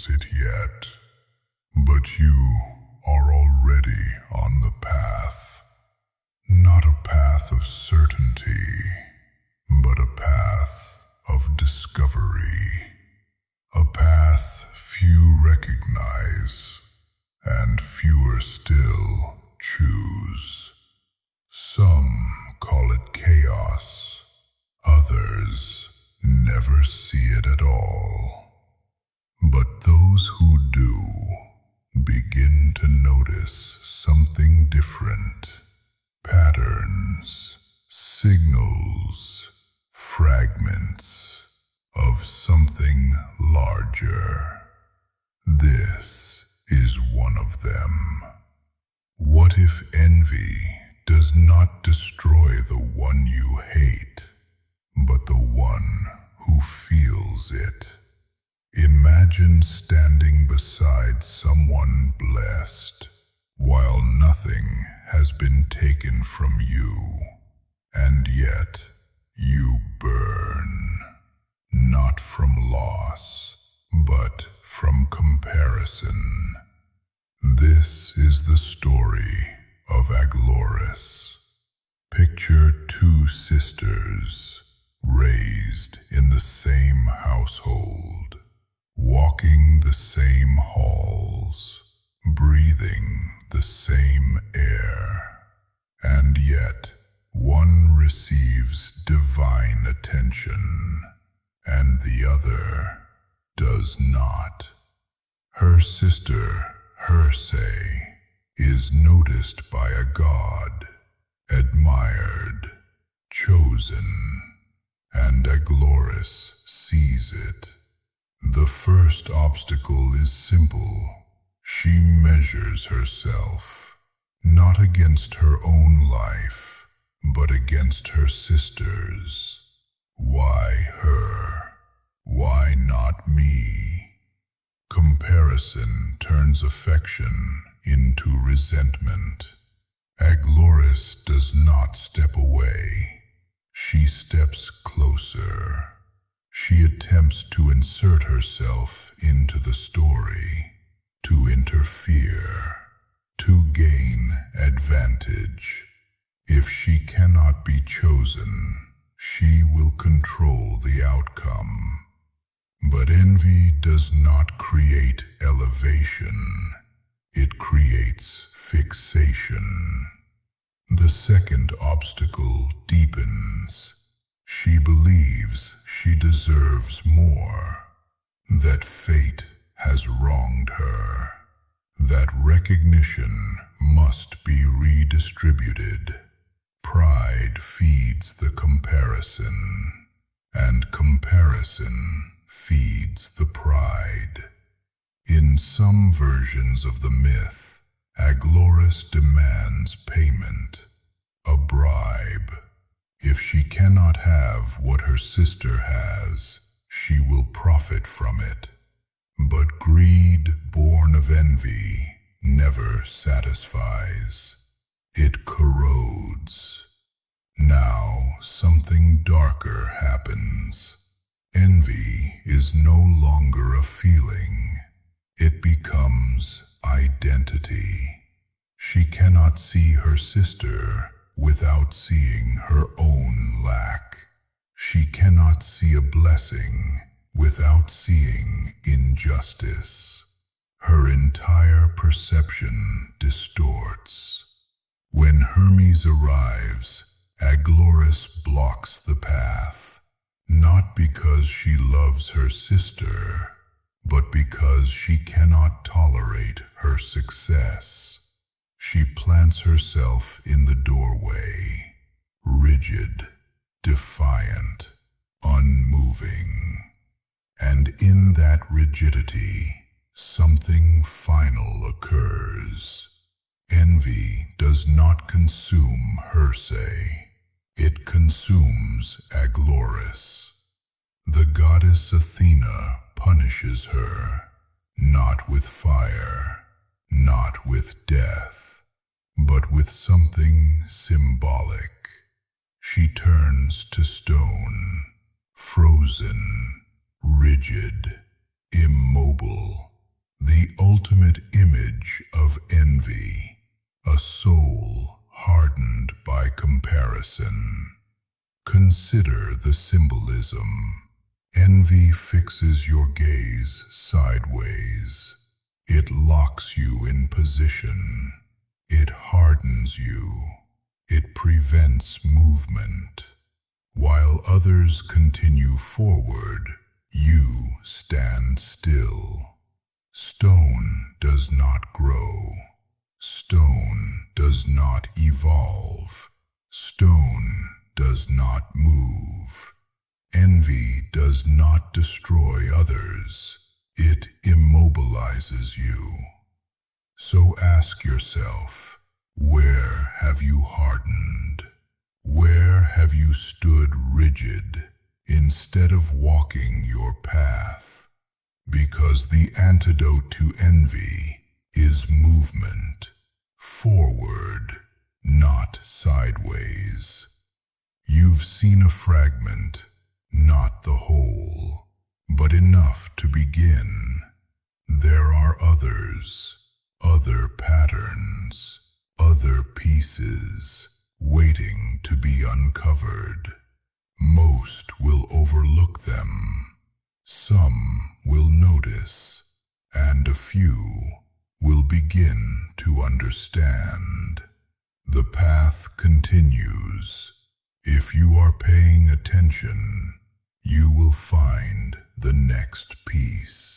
realize it yet, but you are already on the path. Not a path of certainty, but a path of discovery. A path few recognize, and fewer still choose. Some call it chaos, others never see it at all. But those who do begin to notice something different. Patterns, signals, fragments of something larger. This is one of them. What if envy does not destroy the one you hate, but the one who feels it? Imagine standing beside someone blessed, while nothing has been taken from you, and yet you burn, not from loss, but from comparison. This is the story of Aglaurus. Picture two sisters raised in the same household, walking the same halls, breathing the same air, and yet one receives divine attention and the other does not. Her sister, Hersey, is noticed by a god, admired, chosen, and Aglaurus sees it. The first obstacle is simple. She measures herself, not against her own life, but against her sister's. Why her? Why not me? Comparison turns affection into resentment. Aglaurus does not step away. She steps closer. She attempts to insert herself into the story, to interfere, to gain advantage. If she cannot be chosen, she will control the outcome. But envy does not create elevation. It creates fixation. The second obstacle deepens. She believes she deserves more, that fate has wronged her, that recognition must be redistributed. Pride feeds the comparison, and comparison feeds the pride. In some versions of the myth, Aglaurus demands payment, a bribe. If she cannot have what her sister has, she will profit from it. But greed born of envy never satisfies. It corrodes. Now something darker happens. Envy is no longer a feeling. It becomes identity. She cannot see her sister without seeing her own lack. She cannot see a blessing without seeing injustice. Her entire perception distorts. When Hermes arrives, Aglaurus blocks the path, not because she loves her sister, but because she cannot tolerate her success. She plants herself in the doorway, rigid, defiant, unmoving. And in that rigidity, something final occurs. Envy does not consume Hersey. It consumes Aglaurus. The goddess Athena punishes her, not with fire, not with death, but with something symbolic. She turns to stone, frozen, rigid, immobile, Consider the symbolism. Envy fixes your gaze sideways. It locks you in position. It hardens you. It prevents movement. While others continue forward, you stand still. Stone does not grow. Stone does not evolve. Stone does not move. Envy does not destroy others. It immobilizes you. So ask yourself, where have you hardened? Where have you stood rigid instead of walking your path? Because the antidote to envy is movement, forward, not sideways. You've seen a fragment, not the whole, but enough to begin. There are others, other patterns, other pieces waiting to be uncovered. Most will overlook them. Some will notice, and a few will begin to understand. The path continues. If you are paying attention, you will find the next piece.